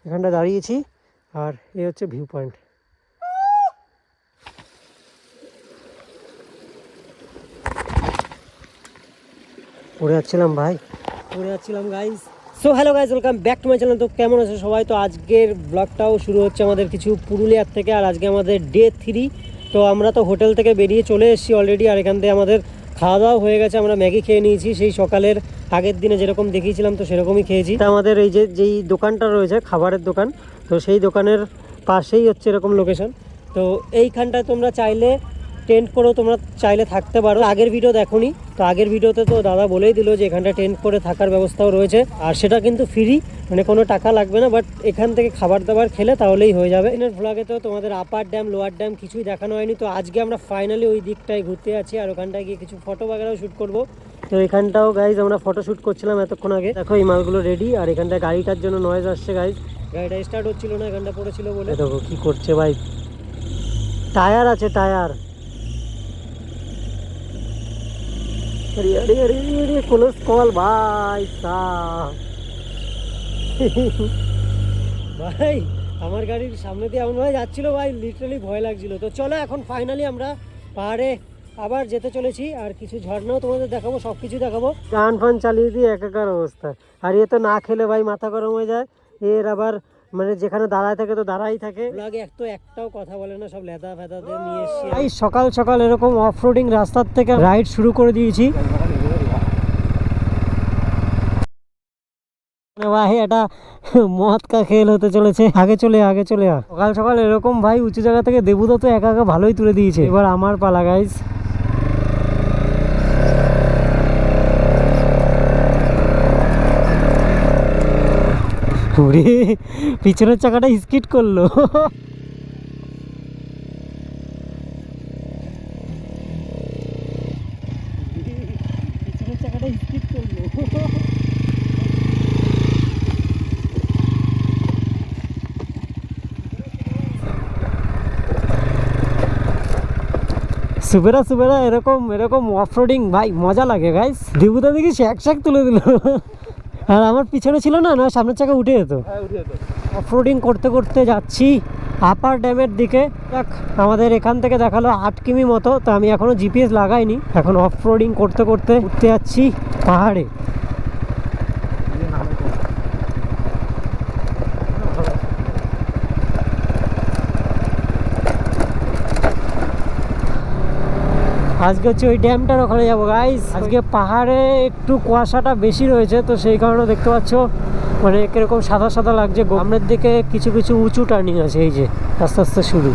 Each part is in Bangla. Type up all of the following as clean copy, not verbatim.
এখানটা দাঁড়িয়েছি আর এই হচ্ছে ভিউ পয়েন্ট। পড়ে যাচ্ছিলাম ভাই, পড়ে যাচ্ছিলাম guys. So hello guys, welcome back to my channel. তো কেমন আছে সবাই? তো আজকের ব্লগটাও শুরু হচ্ছে আমাদের কিছু পুরুলিয়ার থেকে, আর আজকে আমাদের ডে 3। তো আমরা তো হোটেল থেকে বেরিয়ে চলে এসেছি অলরেডি, আর এখান থেকে আমাদের খাওয়া দাওয়া হয়ে গেছে। আমরা ম্যাগি খেয়ে নিয়েছি, সেই সকালের আগের দিনে যেরকম দেখিয়েছিলাম তো সেরকমই খেয়েছি। তা আমাদের এই যেই দোকানটা রয়েছে খাবারের দোকান, তো সেই দোকানের পাশেই হচ্ছে এরকম লোকেশন। তো এইখানটায় তোমরা চাইলে টেন্ট করেও তোমরা চাইলে থাকতে পারো। আগের ভিডিও দেখোনি, তো আগের ভিডিওতে তো দাদা বলেই দিল যে এখানটা টেন্ট করে থাকার ব্যবস্থাও রয়েছে, আর সেটা কিন্তু ফ্রি, মানে কোনো টাকা লাগবে না। বাট এখান থেকে খাবার দাবার খেলে তাহলেই হয়ে যাবে। দিনের ভ্লগে তো তোমাদের আপার ড্যাম লোয়ার ড্যাম কিছুই দেখানো হয়নি, তো আজকে আমরা ফাইনালি ওই দিকটায় ঘুরতে যাচ্ছি, আর ওখানটায় গিয়ে কিছু ফটো বাগেরাও শ্যুট করবো। তো এখানটাও গাইজ আমরা ফটো শ্যুট করছিলাম এতক্ষণ আগে। দেখো এই মালগুলো রেডি, আর এখানটায় গাড়িটার জন্য নয়েজ আসছে গাইজ। গাড়িটা স্টার্ট হচ্ছিল না, এখানটা পড়েছিল বলে। দেখো কি করছে ভাই, টায়ার আছে টায়ার। अरे अरे अरे अरे पुलिस कॉल भाई साहब। ভাই আমার গাড়ির সামনে দিয়ে এমন ভাই যাচ্ছিল ভাই, লিটারালি ভয় লাগছিল। তো চলো এখন ফাইনালি আমরা পাহাড়ে আবার যেতে চলেছি, আর কিছু ঝর্ণাও তোমাদের দেখাবো, সব কিছু দেখাবো। গান ফান চালিয়ে দিয়ে একাকার অবস্থা। আর এ তো না খেলে ভাই মাথা গরম হয়ে যায়। এর আবার মানে যেখানে দাঁড়ায় থাকে তো দাঁড়াই থাকে, লাগে একটাও কথা বলে না, সব লেদা ফেদা দিয়ে নিয়ে এসেছি। এই সকাল সকাল এরকম অফ রোডিং রাস্তার থেকে রাইড শুরু করে দিয়েছি। ভাই এটা মদ কা খেল হতে চলেছে। আগে চলে সকাল সকাল এরকম ভাই উঁচু জায়গা থেকে দেবুদা তো একা একা ভালোই তুলে দিয়েছে। এবার আমার পালা গাইজ। পিছনের চাকাটা স্কিড করলো। পিছনের চাকাটা স্কিড করলো। সুবেরা সুবেরা এরকম অফরোডিং ভাই মজা লাগে গাইস। দেবুদা দেখি শ্যাক তুলে দিল, আর আমার পিছনে ছিল না, সামনের চাকা উঠে যেত। অফরোডিং করতে করতে যাচ্ছি আপার ড্যামের দিকে। দেখ আমাদের এখান থেকে দেখালো 8 কিমি মতো, তো আমি এখনো জিপিএস লাগাইনি। এখন অফরোডিং করতে করতে উঠতে যাচ্ছি পাহাড়ে। আজকে হচ্ছে ওই ড্যামটার ওখানে যাবো গাইস। আজকে পাহাড়ে একটু কুয়াশাটা বেশি রয়েছে, তো সেই কারণে দেখতে পাচ্ছ মানে কিরকম সাদা সাদা লাগছে। সামনের দিকে কিছু কিছু উঁচু টার্নিং আছে, এই যে আস্তে আস্তে শুরু।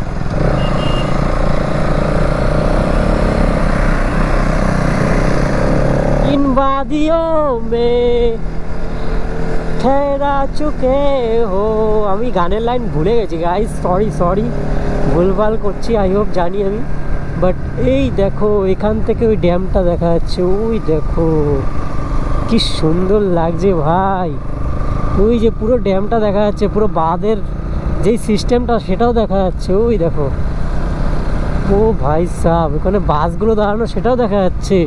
ইন বাদিও মে ঠেরা চুকে হো। আমি গানের লাইন ভুলে গেছি গাইস, সরি ভুলভাল করছি, আই হোপ জানি আমি। বাট এই দেখো এখান থেকে ওই ড্যামটা দেখা যাচ্ছে, ওই দেখো কি সুন্দর লাগছে ভাই। ওই যে পুরো ড্যামটা দেখা যাচ্ছে, পুরো বাঁধের যেই সিস্টেমটা সেটাও দেখা যাচ্ছে, ওই দেখো। ও ভাই সাহেব, ওখানে বাসগুলো দাঁড়ানো সেটাও দেখা যাচ্ছে।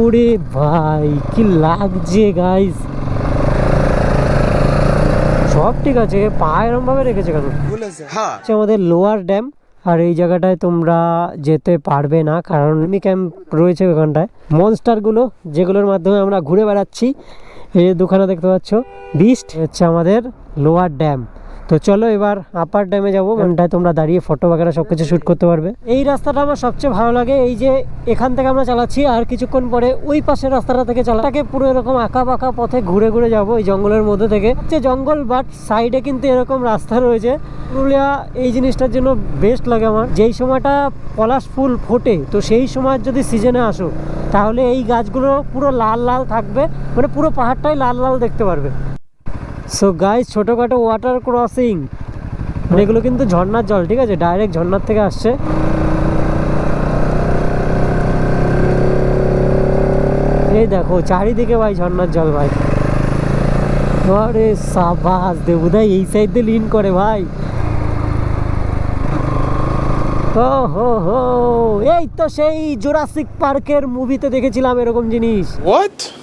ওরে ভাই কি লাগছে গাইস। সব ঠিক আছে, পা এরম ভাবে রেখেছে কেন? আমাদের লোয়ার ড্যাম, আর এই জায়গাটায় তোমরা যেতে পারবে না কারণ এনিমি ক্যাম্প রয়েছে ওখানটায়। মনস্টার গুলো যেগুলোর মাধ্যমে আমরা ঘুরে বেড়াচ্ছি, এই দোকানে দেখতে পাচ্ছ বিস্ট হচ্ছে আমাদের লোয়ার ড্যাম। তো চলো এবার আপার ড্যামে যাবো, ওখানটায় তোমরা দাঁড়িয়ে ফটো বাগেরা সবকিছু শুট করতে পারবে। এই রাস্তাটা আমার সবচেয়ে ভালো লাগে, এই যে এখান থেকে আমরা চালাচ্ছি, আর কিছুক্ষণ পরে ওই পাশের রাস্তাটা থেকে চালাটাকে পুরো এরকম আঁকা বাঁকা পথে ঘুরে ঘুরে যাবো এই জঙ্গলের মধ্যে থেকে। হচ্ছে জঙ্গল, বাট সাইডে কিন্তু এরকম রাস্তা রয়েছে। পুরুলিয়া এই জিনিসটার জন্য বেস্ট লাগে আমার। যেই সময়টা পলাশ ফুল ফোটে, তো সেই সময় যদি সিজনে আসো তাহলে এই গাছগুলো পুরো লাল লাল থাকবে, মানে পুরো পাহাড়টাই লাল লাল দেখতে পারবে। সো গাইস, ছোটোখাটো ওয়াটার ক্রসিং, মানে এগুলো কিন্তু ঝর্ণার জল, ঠিক আছে, ডাইরেক্ট ঝর্ণার থেকে আসছে। এই দেখো চারিদিকে ভাই ঝর্ণার জল ভাই। আরে সাবাস, দেবুদাই এই সাইড দিয়ে লিন করে ভাই। ও হো হো, এই তো সেই জুরাসিক পার্কের মুভিতে দেখেছিলাম এরকম জিনিস,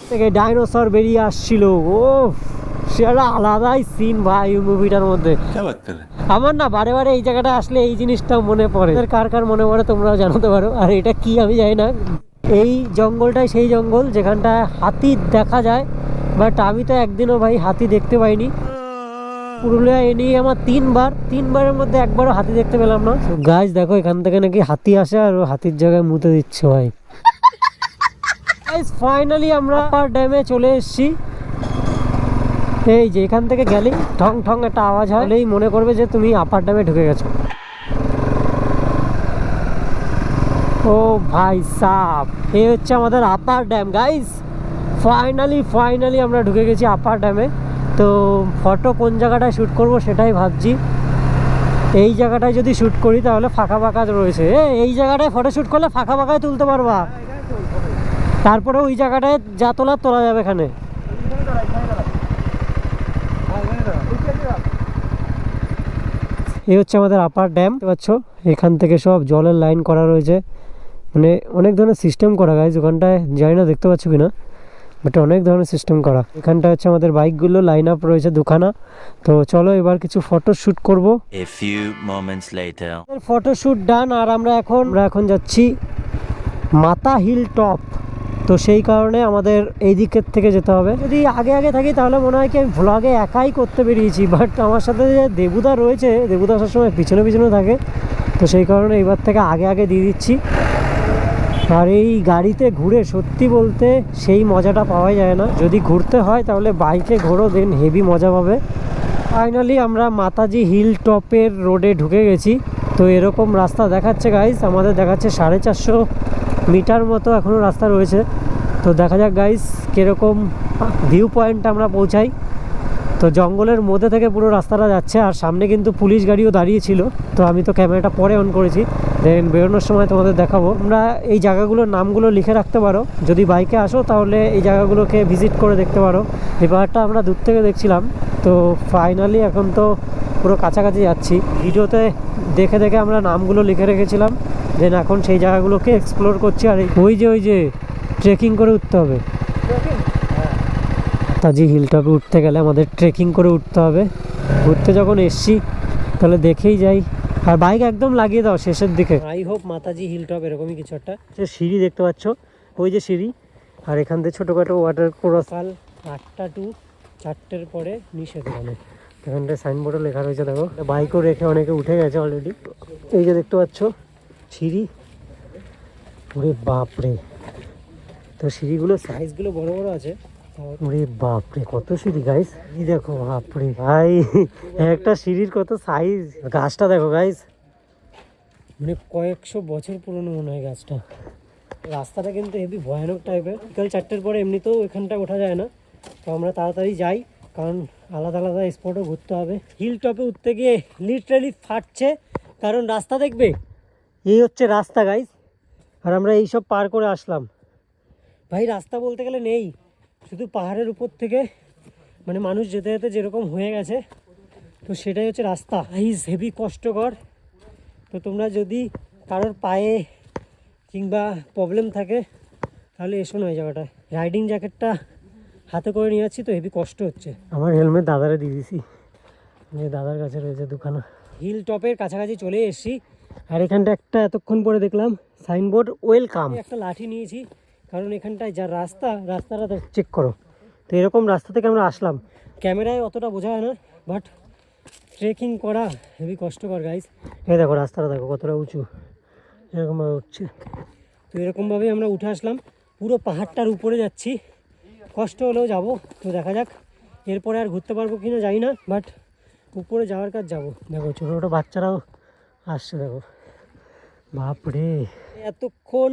থেকে ডাইনোসর বেরিয়ে আসছিল। ও সেটা আলাদাই সিন ভাই ওই মুভিটার মধ্যে। আমার না বারে বারে এই জায়গাটা আসলে এই জিনিসটা মনে পড়ে। কার কার মনে পড়ে তোমরাও জানাতে পারো। আর এটা কি আমি জানি না, এই জঙ্গলটাই সেই জঙ্গল যেখানটায় হাতি দেখা যায়, বাট আমি তো একদিনও ভাই হাতি দেখতে পাইনি। পুরুলিয়া এ নিয়ে আমার তিনবারের মধ্যে একবারও হাতি দেখতে পেলাম না। গাইস দেখো এখান থেকে নাকি হাতি আসে আর হাতির জায়গায় মুতে দিচ্ছে ভাই। গাইস ফাইনালি আমরা আপার ড্যামে চলে এসেছি। এই যে এখান থেকে গেলেই ঠং ঠং একটা আওয়াজ হয়, হলেই মনে করবে যে তুমি আপার ড্যামে ঢুকে গেছো। ও ভাই সাব, এই হচ্ছে আমাদের আপার ড্যাম গাইস। ফাইনালি আমরা ঢুকে গেছি আপার ড্যামে। তো ফটো কোন জায়গাটায় শ্যুট করব সেটাই ভাবছি। এই জায়গাটায় যদি শ্যুট করি তাহলে ফাঁকা ফাঁকা রয়েছে, এই জায়গাটায় ফটো শ্যুট করলে ফাঁকা ফাঁকায় তুলতে পারবা। তারপরে ওই জায়গাটায় যা তোলা যাবে এখানে। এই হচ্ছে আমাদের আপার ড্যাম, পাচ্ছ এখান থেকে সব জলের লাইন করা রয়েছে, মানে অনেক ধরনের সিস্টেম করা গাইজ। ওখানটায় জানি না দেখতে পাচ্ছ কিনা, বাট অনেক ধরনের সিস্টেম করা। এখানটা হচ্ছে আমাদের বাইকগুলো লাইন আপ রয়েছে দুখানা। তো চলো এবার কিছু ফটো শ্যুট করবো। ফটো শ্যুট ডান। আর আমরা এখন যাচ্ছি মাতা হিল টপ। তো সেই কারণে আমাদের এই দিকের থেকে যেতে হবে। যদি আগে থাকি তাহলে মনে হয় কি আমি ভ্লগে একাই করতে বেরিয়েছি, বাট আমার সাথে যে দেবুদা রয়েছে, দেবুদা সবসময় পিছনে থাকে। তো সেই কারণে এবার থেকে আগে দিয়ে দিচ্ছি। আর এই গাড়িতে ঘুরে সত্যি বলতে সেই মজাটা পাওয়া যায় না। যদি ঘুরতে হয় তাহলে বাইকে ঘোরো, দেন হেভি মজা পাবে। ফাইনালি আমরা মাতাজি হিল টপের রোডে ঢুকে গেছি। তো এরকম রাস্তা দেখাচ্ছে গাইস, আমাদের দেখাচ্ছে 450 মিটার মতো এখনও রাস্তা রয়েছে। তো দেখা যাক গাইস কীরকম ভিউ পয়েন্ট আমরা পৌঁছাই। তো জঙ্গলের মধ্যে থেকে পুরো রাস্তাটা যাচ্ছে, আর সামনে কিন্তু পুলিশ গাড়িও দাঁড়িয়েছিল। তো আমি তো ক্যামেরাটা পরে অন করেছি, দেন বেরোনোর সময় তোমাদের দেখাবো। আমরা এই জায়গাগুলোর নামগুলো লিখে রাখতে পারো, যদি বাইকে আসো তাহলে এই জায়গাগুলোকে ভিজিট করে দেখতে পারো। এই পাহাড়টা আমরা দূর থেকে দেখছিলাম। তো ফাইনালি এখন তো পুরো কাছাকাছি যাচ্ছি। ভিডিওতে দেখে আমরা নামগুলো লিখে রেখেছিলাম, দেন এখন সেই জায়গাগুলোকে এক্সপ্লোর করছি। আর ওই যে ট্রেকিং করে উঠতে হবে। মাতাজি হিল টপে উঠতে গেলে আমাদের ট্রেকিং করে উঠতে হবে। ঘুরতে যখন এসছি তাহলে দেখেই যাই। আর বাইক একদম লাগিয়ে দাও শেষের দিকে। I hope Mataji hill top এরকমই কিছু একটা। সিঁড়ি দেখতে পাচ্ছ, ওই যে সিঁড়ি। আর এখান থেকে ছোটোখাটো ওয়াটার ক্রসাল 8টা টু 4টের পরে নিষেধ। এখানটায় সাইনবোর্ডে লেখা রয়েছে, দেখো বাইকও রেখে অনেকে উঠে গেছে অলরেডি। এই যে দেখতে পাচ্ছ সিঁড়ি, ওরে বাপরে। তো সিঁড়িগুলো সাইজগুলো বড় আছে। ওরে বাপরে কত সিঁড়ি গাইস, এই দেখো বাপরে ভাই, একটা সিঁড়ির কত সাইজ। গাছটা দেখো গাইস, মানে কয়েকশো বছর পুরনো মনে হয় গাছটা। রাস্তাটা কিন্তু হেবি ভয়ানক টাইপের। বিকাল 4টের পরে এমনিতেও এখানটা ওঠা যায় না। তো আমরা তাড়াতাড়ি যাই, কারণ আলাদা স্পটও ঘুরতে হবে। হিল টপে উঠতে গিয়ে লিটারালি ফাটছে, কারণ রাস্তা দেখবে এই হচ্ছে রাস্তা গাইস। আর আমরা এইসব পার করে আসলাম ভাই। রাস্তা বলতে গেলে নেই, শুধু পাহাড়ের উপর থেকে মানে মানুষ যেতে যেরকম হয়ে গেছে, তো সেটাই হচ্ছে রাস্তা। আইস হেভি কষ্টকর। তো তোমরা যদি কারোর পায়ে কিংবা প্রবলেম থাকে তাহলে এসো না এই জায়গাটায়। রাইডিং জ্যাকেটটা হাতে করে নিয়ে যাচ্ছি, তো হেভি কষ্ট হচ্ছে। আমার হেলমেট দাদারে দিয়ে দিছি, দাদার কাছে রয়েছে দুখানা। হিল টপের কাছাকাছি চলে এসেছি। আর এখানটা একটা এতক্ষণ পরে দেখলাম সাইনবোর্ড ওয়েলকাম। একটা লাঠি নিয়েছি, কারণ এখানটায় যা রাস্তাটা চেক করো। তো এরকম রাস্তা থেকে আমরা আসলাম। ক্যামেরায় অতটা বোঝা হয় না, বাট ট্রেকিং করা হেভি কষ্টকর গাইস। এই দেখো রাস্তাটা দেখো কতটা উঁচু, এরকমভাবে উঠছে। তো এরকমভাবেই আমরা উঠে আসলাম, পুরো পাহাড়টার উপরে যাচ্ছি। কষ্ট হলেও যাব। তো দেখা যাক এরপরে আর ঘুরতে পারবো কিনা জানি না, বাট উপরে যাওয়ার কাজ যাবো। দেখো ছোটো ছোটো বাচ্চারাও আসছে, দেখো বাপরে। এতক্ষণ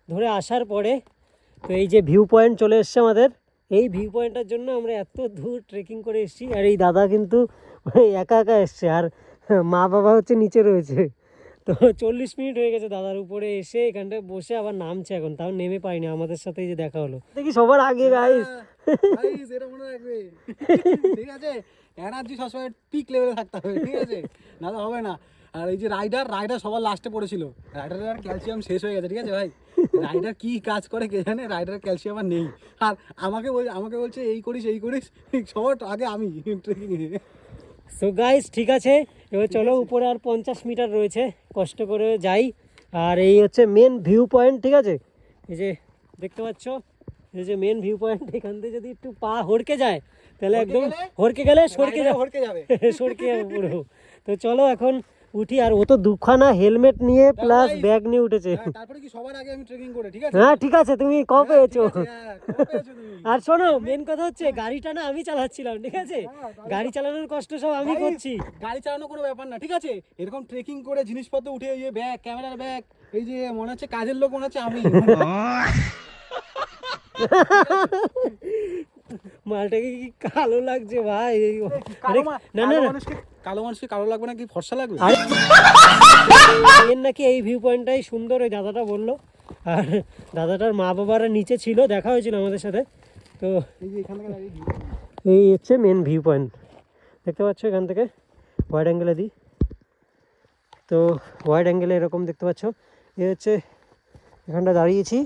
ধরে আসার পরে তো এই যে ভিউ পয়েন্ট চলে এসছে আমাদের। এই ভিউ পয়েন্টটার জন্য আমরা এত দূর ট্রেকিং করে এসেছি। আর এই দাদা কিন্তু একা এসছে, আর মা বাবা হচ্ছে নিচে রয়েছে। তো 40 মিনিট হয়ে গেছে দাদার উপরে এসে এখানটায় বসে আবার নামছে এখন, তাও নেমে পাইনি। আমাদের সাথে এই যে দেখা হলো, দেখি সবার আগে গাইস। এটা মনে রাখবে, ঠিক আছে? এনার্জি সবসময় পিক লেভেলে থাকতে হবে, ঠিক আছে? না হবে না। আর এই যে রাইডার সবার লাস্টে পড়েছিল। রাইডারের আর ক্যালসিয়াম শেষ হয়ে গেছে, ঠিক আছে ভাই? রাইডার কি কাজ করে কে জানে, রাইডার ক্যালসিয়াম আর নেই। আর আমাকে বলছে এই করিস সবার আগে আমি ট্রেকিং এ। সো গাইস ঠিক আছে, এবার চলো উপরে আর 50 মিটার রয়েছে, কষ্ট করে যাই। আর এই হচ্ছে মেন ভিউ পয়েন্ট, ঠিক আছে? এই যে দেখতে পাচ্ছ, এই যে মেন ভিউ পয়েন্ট, এখান থেকে যদি একটু পা হড়কে যায় তাহলে একদম সরকে যাবে সরকে যাবে পুরো। তো চলো এখন উঠি। আর ও তো দুখানা হেলমেট নিয়ে প্লাস ব্যাগ নিয়ে উঠেছে। তারপরে কি সবার আগে আমি ট্রেকিং করে, ঠিক আছে? হ্যাঁ ঠিক আছে, তুমি কম পেয়েছো। কবে পেয়েছো তুমি? আর শোনো, মেন কথা হচ্ছে গাড়িটা না আমি চালাচ্ছিলাম, ঠিক আছে? গাড়ি চালানোর কষ্ট সব আমি করছি। গাড়ি চালানো কোনো ব্যাপার না, ঠিক আছে? এরকম ট্রেকিং করে জিনিসপত্র উঠে, এই যে ব্যাগ, ক্যামেরার ব্যাগ, এই যে মনে হচ্ছে কাজের লোক, মনে হচ্ছে আমি। মালটাকে কি কালো লাগছে ভাই? না না না, কালো মানুষকে কালো লাগবে না, কি ফর্সা লাগবে? এর নাকি এই ভিউ পয়েন্টটাই সুন্দর, ওই দাদাটা বললো। আর দাদাটার মা বাবারা নিচে ছিল, দেখা হয়েছিল আমাদের সাথে। তো এই যে এখান থেকে এই হচ্ছে মেন ভিউ পয়েন্ট, দেখতে পাচ্ছ এখান থেকে ওয়াইড অ্যাঙ্গেলে দিই। তো ওয়াইড অ্যাঙ্গেলে এরকম দেখতে পাচ্ছ, এ হচ্ছে এখানটা দাঁড়িয়েছি,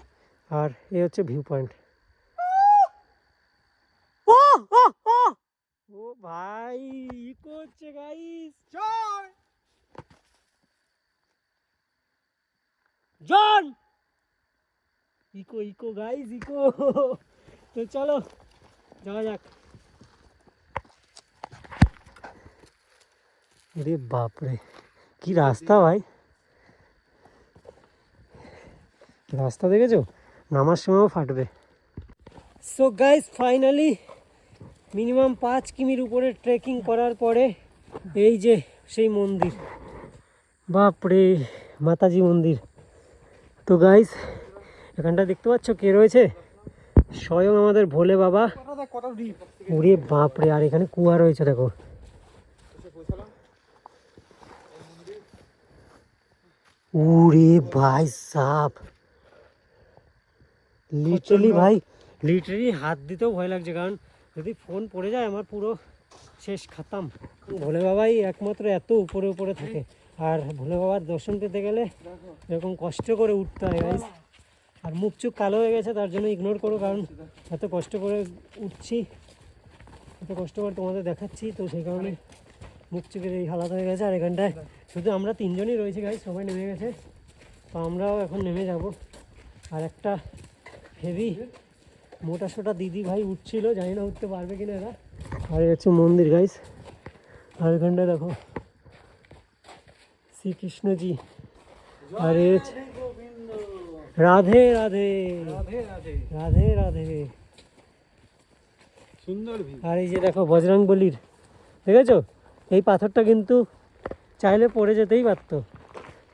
আর এ হচ্ছে ভিউ পয়েন্ট। ও ভাই ইকো হচ্ছে গাইস, জন ইকো গাইস, ইকো। তো চলো যাওয়া যাক। আরে বাপরে কি রাস্তা ভাই, রাস্তা দেখেছো? নামার সময়ও ফাটবে। সো গাইস ফাইনালি মিনিমাম 5 কিমির উপরে ট্রেকিং করার পরে এই যে সেই মন্দির, বাপরে মাতাজি মন্দির। তো গাইস এখানটা দেখতে পাচ্ছ কে রয়েছে? স্বয়ং আমাদের ভোলে বাবা। ওরে বাপরে, আর এখানে কুয়া রয়েছে দেখো। ওরে ভাই সাপ, লিটারালি ভাই, লিটারালি হাত দিতেও ভয় লাগছে, কারণ যদি ফোন পড়ে যায় আমার পুরো শেষ খাতাম। ভোলে বাবাই একমাত্র এত উপরে উপরে থাকে, আর ভোলে বাবার দর্শন পেতে গেলে এরকম কষ্ট করে উঠতে হয় গাইস। আর মুখ চুখ কালো হয়ে গেছে, তার জন্য ইগনোর করো, কারণ এত কষ্ট করে উঠছি, এত কষ্ট করে তোমাদের দেখাচ্ছি, তো সেই কারণে মুখ চুখের এই হালাত হয়ে গেছে। আর এখানটায় শুধু আমরা 3 জনই রয়েছি গাইস, সবাই নেমে গেছে, তো আমরাও এখন নেমে যাব। আর একটা হেভি মোটা সোটা দিদি ভাই উঠছিল, জানি না উঠতে পারবে কিনা এরা। আর এই হচ্ছে মন্দির গাইস, আর এখানটায় দেখো শ্রীকৃষ্ণজি, আর এই হচ্ছে রাধে রাধে রাধে রাধে। সুন্দর ভিউ। আর এই যে দেখো বজরংবলীর, দেখেছো? এই পাথরটা কিন্তু চাইলে পড়ে যেতেই পারতো,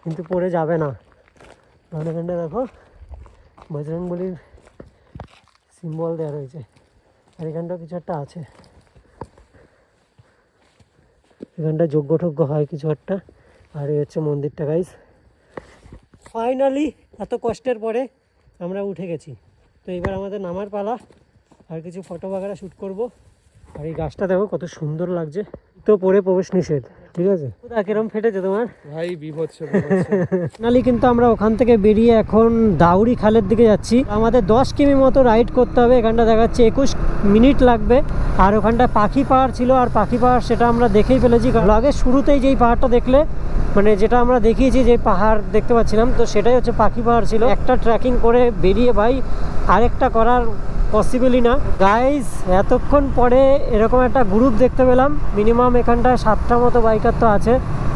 কিন্তু পড়ে যাবে না। এখানটা দেখো বজরংবলীর সিম্বল দেওয়া রয়েছে, আর এখানটাও কিছু একটা আছে, এখানটা যজ্ঞ টজ্ঞ হয় কিছু একটা। আর এই হচ্ছে মন্দিরটা গাইস। ফাইনালি এত কষ্টের পরে আমরা উঠে গেছি, তো এবার আমাদের নামার পালা, আর কিছু ফটো বাগেরা শ্যুট করব। আর এই গাছটা দেখো কত সুন্দর লাগছে, তো পরে প্রবেশ নিষেধ, ঠিক আছে? কিরম ফেটেছে তোমার ভাই? বিভৎস। ফাইনালি কিন্তু আমরা ওখান থেকে বেরিয়ে এখন দাউরি খালের দিকে যাচ্ছি। আমাদের 10 কিমি মতো রাইড করতে হবে, এখানটা দেখাচ্ছে 21 মিনিট লাগবে। আর ওখানটা পাখি পাহাড় ছিল, আর পাখি পাহাড় সেটা আমরা দেখেই ফেলেছি। আগে শুরুতেই যেই পাহাড়টা দেখলে, মানে যেটা আমরা দেখিয়েছি যে পাহাড় দেখতে পাচ্ছিলাম, তো সেটাই হচ্ছে পাখি পাহাড় ছিল। একটা ট্রেকিং করে বেরিয়ে ভাই আরেকটা করার পসিবলই না গাইস। এতক্ষণ পরে এরকম একটা গ্রুপ দেখতে পেলাম, মিনিমাম এখানটায় 7টা মতো বাইকার তো আছে,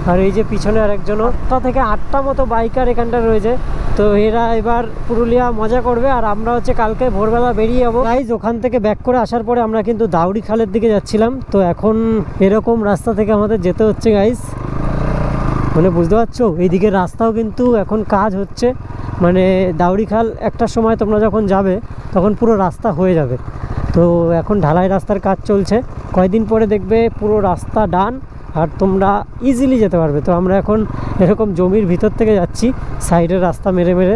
আর এই যে পিছনে আরেকজনও, 7টা থেকে 8টা মতো বাইকার এখানটা রয়েছে। তো এরা এবার পুরুলিয়া মজা করবে, আর আমরা হচ্ছে কালকে ভোরবেলা বেরিয়ে যাবো গাইস। ওখান থেকে ব্যাক করে আসার পরে আমরা কিন্তু দাউরি খালের দিকে যাচ্ছিলাম, তো এখন এরকম রাস্তা থেকে আমাদের যেতে হচ্ছে গাইস। মানে বুঝতে পারছো, এইদিকে রাস্তাও কিন্তু এখন কাজ হচ্ছে, মানে দাউরি খাল একটা সময় তোমরা যখন যাবে তখন পুরো রাস্তা হয়ে যাবে। তো এখন ঢালাই রাস্তার কাজ চলছে, কয়েকদিন পরে দেখবে পুরো রাস্তা ডান, আর তোমরা ইজিলি যেতে পারবে। তো আমরা এখন এরকম জমির ভিতর থেকে যাচ্ছি, সাইডের রাস্তা মেরে মেরে।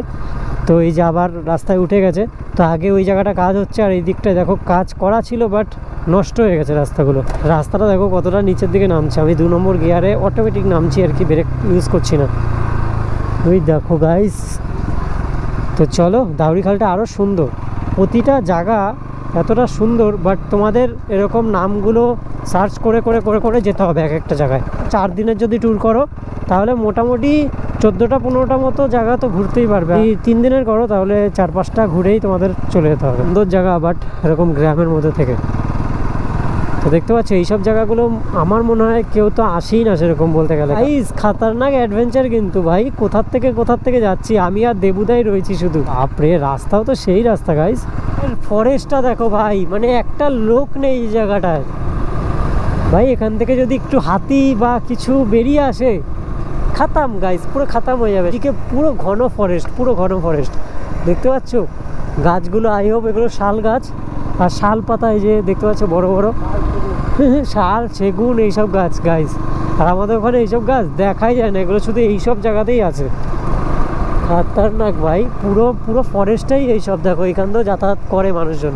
তো এই যে আবার রাস্তায় উঠে গেছে। তো আগে ওই জায়গাটা কাজ হচ্ছে, আর এই দিকটা দেখো কাজ করা ছিল বাট নষ্ট হয়ে গেছে রাস্তাগুলো। রাস্তাটা দেখো কতটা নিচের দিকে নামছে। আমি 2 নম্বর গিয়ারে অটোমেটিক নামছি আর কি, ব্রেক ইউজ করছি না। ওই দেখো গাইস। তো চলো, দাউরি খালটা আরও সুন্দর, প্রতিটা জায়গা এতটা সুন্দর, বাট তোমাদের এরকম নামগুলো সার্চ করে করে করে করে যেতে হবে এক একটা জায়গায়। 4 দিনের যদি ট্যুর করো তাহলে মোটামুটি 14টা-15টা মতো জায়গা তো ঘুরতেই পারবে। 3 দিনের করো তাহলে 4-5টা ঘুরেই তোমাদের চলে যেতে হবে। সুন্দর জায়গা, বাট এরকম গ্রামের মধ্যে থেকে। তো দেখতে পাচ্ছ এইসব জায়গাগুলো আমার মনে হয় কেউ তো আসেই না সেরকম বলতে গেলে। খাতারনাক অ্যাডভেঞ্চার কিন্তু ভাই, কোথার থেকে যাচ্ছি। আমি আর দেবুদাই রয়েছি শুধু। বাপরে, রাস্তাও তো সেই রাস্তা গাইস। ফরেস্টটা দেখো ভাই, মানে একটা লোক নেই এই জায়গাটায় ভাই। এখান থেকে যদি একটু হাতি বা কিছু বেরিয়ে আসে, খাতাম গাইস, পুরো খাতাম হয়ে যাবে। এদিকে পুরো ঘন ফরেস্ট দেখতে পাচ্ছ। গাছগুলো আই হোপ এগুলো শাল গাছ, আর শাল পাতা এই যে দেখতে পাচ্ছ বড় বড় শাল, সেগুন, এইসব গাছ গাইস। আর আমাদের ওখানে এইসব গাছ দেখাই যায় না, এগুলো শুধু এইসব জায়গাতেই আছে। খাতারনাক ভাই, পুরো ফরেস্টটাই এইসব। দেখো এখান থেকেও যাতায়াত করে মানুষজন।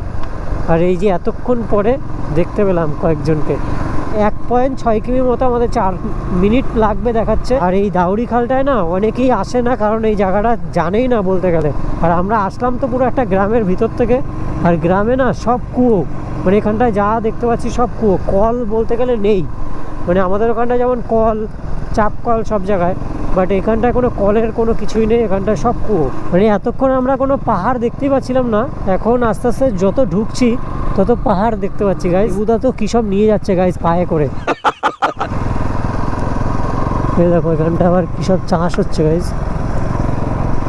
আর এই যে এতক্ষণ পরে দেখতে পেলাম কয়েকজনকে। 1.6 কিমি মতো আমাদের 4 মিনিট লাগবে দেখাচ্ছে। আর এই দাউরি খালটায় না অনেকেই আসে না, কারণ এই জায়গাটা জানেই না বলতে গেলে। আর আমরা আসলাম তো পুরো একটা গ্রামের ভিতর থেকে, আর গ্রামে না সব কুয়ো, মানে এখানটায় যা দেখতে পাচ্ছি সব কুয়ো। কল বলতে গেলে নেই, মানে আমাদের ওখানটায় যেমন কল, চাপ কল সব জায়গায়, বাট এখানটায় কোনো কলের কোনো কিছুই নেই, এখানটায় সব কুয়ো। মানে এতক্ষণ আমরা কোনো পাহাড় দেখতেই পাচ্ছিলাম না, এখন আস্তে আস্তে যত ঢুকছি তত পাহাড় দেখতে পাচ্ছি গাইস। বুদা তো কি সব নিয়ে যাচ্ছে গাইস পায়ে করে। এই দেখো এখানটা আবার কি সব চাষ হচ্ছে গাইস।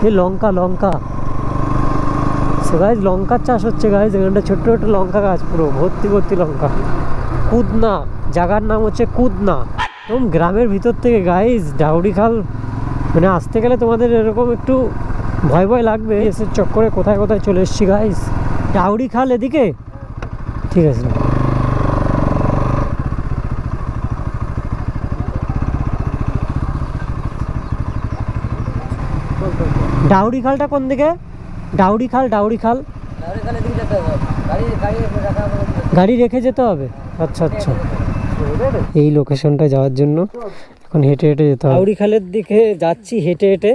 এই লঙ্কা গাইস, লঙ্কার চাষ হচ্ছে গাইস। এখানটা ছোট্ট ছোট্ট লঙ্কা গাছ, পুরো ভর্তি লঙ্কা। কুদনা জায়গার নাম হচ্ছে কুদনা, একদম গ্রামের ভিতর থেকে গাইস। দাউরি খাল মানে আসতে গেলে তোমাদের এরকম একটু ভয় লাগবে। এসে চক্করে কোথায় চলে এসেছি গাইস। দাউরি খাল এদিকে, ঠিক আছে। দাউরি খালটা কোন দিকে? দাউরি খাল গাড়ি রেখে যেতে হবে। আচ্ছা, এই লোকেশনটা যাওয়ার জন্য এখন হেঁটে যেতে হবে। দাউরি খালের দিকে যাচ্ছি হেঁটে।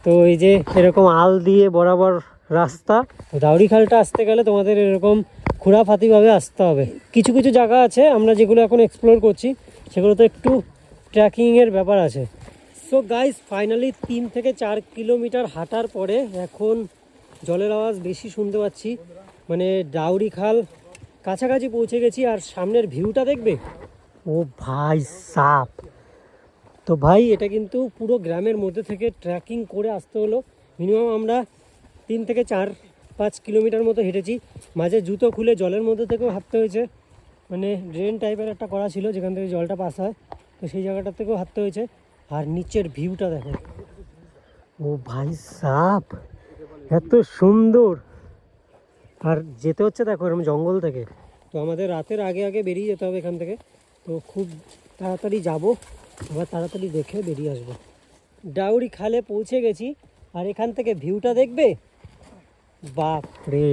তো এই যে এরকম আল দিয়ে বরাবর রাস্তা। দাউরি খালটা আসতে গেলে তোমাদের এরকম খুঁড়াফাতিভাবে আসতে হবে। কিছু জায়গা আছে আমরা যেগুলো এখন এক্সপ্লোর করছি, সেগুলো তো একটু ট্রেকিংয়ের ব্যাপার আছে। সো গাইস, ফাইনালি 3 থেকে 4 কিলোমিটার হাঁটার পরে এখন জলের আওয়াজ বেশি শুনতে পাচ্ছি। মানে দাউরি খাল কাছাকাছি পৌঁছে গেছি, আর সামনের ভিউটা দেখবে। ও ভাই সাপ! তো ভাই এটা কিন্তু পুরো গ্রামের মধ্যে থেকে ট্রেকিং করে আসতে হলো। মিনিমাম আমরা 3 থেকে 4-5 কিলোমিটার মতো হেঁটেছি। মাঝে জুতো খুলে জলের মধ্যে থেকেও হাঁটতে হয়েছে, মানে ড্রেন টাইপের একটা করা ছিল যেখান থেকে জলটা পাস হয়, তো সেই জায়গাটার থেকেও হাঁটতে হয়েছে। আর নিচের ভিউটা দেখো, ও ভাই সাপ, এত সুন্দর। আর যেতে হচ্ছে দেখো এরকম জঙ্গল থেকে। তো আমাদের রাতের আগে বেরিয়ে যেতে হবে এখান থেকে। তো খুব তাড়াতাড়ি যাব, আবার তাড়াতাড়ি দেখে বেরিয়ে আসবো। দাউরি খালে পৌঁছে গেছি, আর এখান থেকে ভিউটা দেখবে। বাপরে,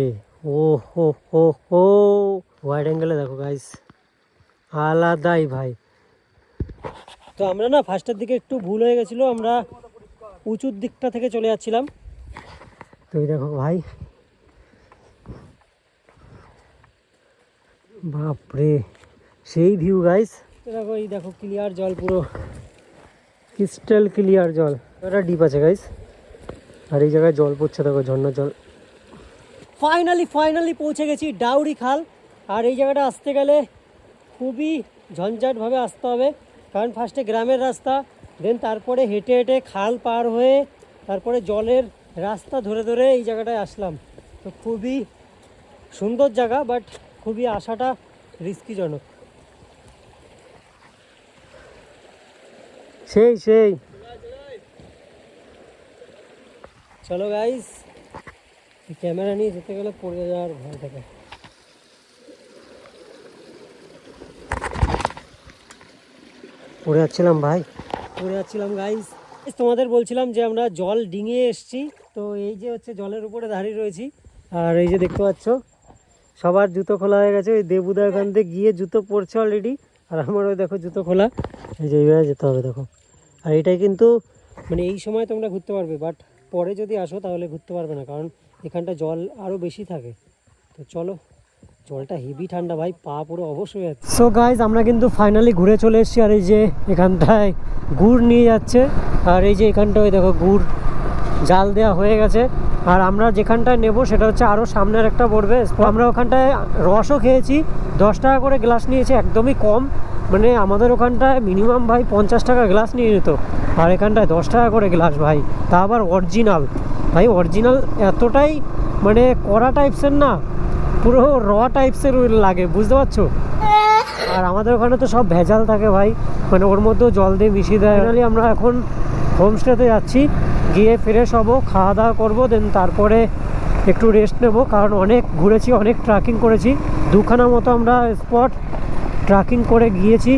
ও হো ওয়াইড অ্যাঙ্গেলে দেখো গাইস, আলাদাই ভাই। তো আমরা না ফার্স্টের দিকে একটু ভুল হয়ে গেছিলো, আমরা উঁচুর দিকটা থেকে চলে যাচ্ছিলাম। তো এই দেখো ভাই, বাপরে সেই ভিউ গাইস। দেখো এই দেখো ক্লিয়ার জল, পুরো ক্রিস্টাল ক্লিয়ার জল। একটা ডিপ আছে গাইস, আর এই জায়গায় জল পড়ছে দেখো, ঝর্ণার জল। ফাইনালি পৌঁছে গেছি দাউরি খাল। আর এই জায়গাটা আসতে গেলে খুবই ঝঞ্ঝাটভাবে আসতে হবে, কারণ ফার্স্টে গ্রামের রাস্তা, দেন তারপরে হেঁটে খাল পার হয়ে তারপরে জলের রাস্তা ধরে এই জায়গাটায় আসলাম। তো খুবই সুন্দর জায়গা, বাট খুবই আসাটা রিস্কিজনক। সেই চলো গাইস, ক্যামেরা নিয়ে যেতে গেলে পড়ে যাওয়ার ভয় থাকে। পড়ে যাচ্ছিলাম গাইস। তোমাদের বলছিলাম যে আমরা জল ডিঙিয়ে এসেছি, তো এই যে হচ্ছে জলের উপরে দাঁড়িয়ে রয়েছি। আর এই যে দেখতে পাচ্ছ সবার জুতো খোলা হয়ে গেছে, ওই দেবুদা এখান থেকে গিয়ে জুতো পরছে অলরেডি, আর আমারও দেখো জুতো খোলা। এই যে এইভাবে যেতে হবে দেখো। আর এটাই কিন্তু মানে এই সময় তোমরা ঘুরতে পারবে, বাট পরে যদি আসো তাহলে ঘুরতে পারবে না, কারণ এখানটা জল আরও বেশি থাকে। তো চলো, জলটা হেভি ঠান্ডা ভাই, পা পুরো অবশ হয়ে যাচ্ছে। সো গাইজ আমরা কিন্তু ফাইনালি ঘুরে চলে এসেছি। আর এই যে এখানটায় গুড় নিয়ে যাচ্ছে, আর এই যে এখানটায় দেখো গুড় জাল দেওয়া হয়ে গেছে। আর আমরা যেখানটায় নেব সেটা হচ্ছে আরও সামনের একটা পড়বে। আমরা ওখানটায় রসও খেয়েছি, 10 টাকা করে গ্লাস নিয়েছি, একদমই কম। মানে আমাদের ওখানটায় মিনিমাম ভাই 50 টাকা গ্লাস নিয়ে নিত, আর এখানটায় 10 টাকা করে গ্লাস ভাই, তা আবার অরিজিনাল ভাই। অরিজিনাল এতটাই মানে কড়া টাইপসের না, পুরো র টাইপসের লাগে, বুঝতে পারছো। আর আমাদের ওখানে তো সব ভেজাল থাকে ভাই, মানে ওর মধ্যেও জল দিয়ে মিশিয়ে দেয়। ফাইনালি আমরা এখন হোমস্টেতে যাচ্ছি, গিয়ে ফ্রেশ হবো, খাওয়া দাওয়া করবো, দেন তারপরে একটু রেস্ট নেব, কারণ অনেক ঘুরেছি, অনেক ট্রাকিং করেছি। 2খানা মতো আমরা স্পট ট্রাকিং করে গিয়েছি।